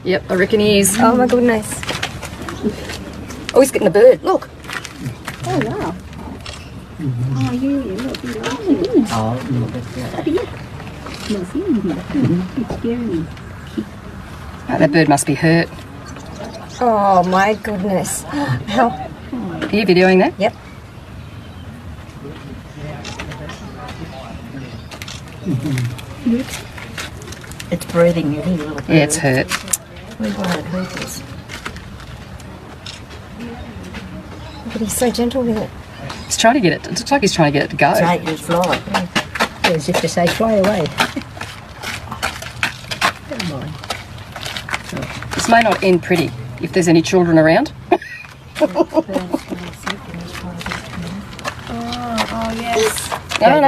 Yep, I reckon he is. Oh my goodness. Oh, he's getting a bird. Look. Oh, wow. Oh, you look. Oh, my goodness. Not seeing him. It's scary me. Oh, that bird must be hurt. Oh my goodness. How? Are you videoing that? Yep. It's breathing, you hear little bird. Yeah, it's hurt. Where's one of the creepers? But he's so gentle with it. He's trying to get it. It looks like he's trying to get it to go. Take it, fly. Yeah, as if to say, fly away. Don't mind. This may not end pretty if there's any children around. Oh yes. No, no.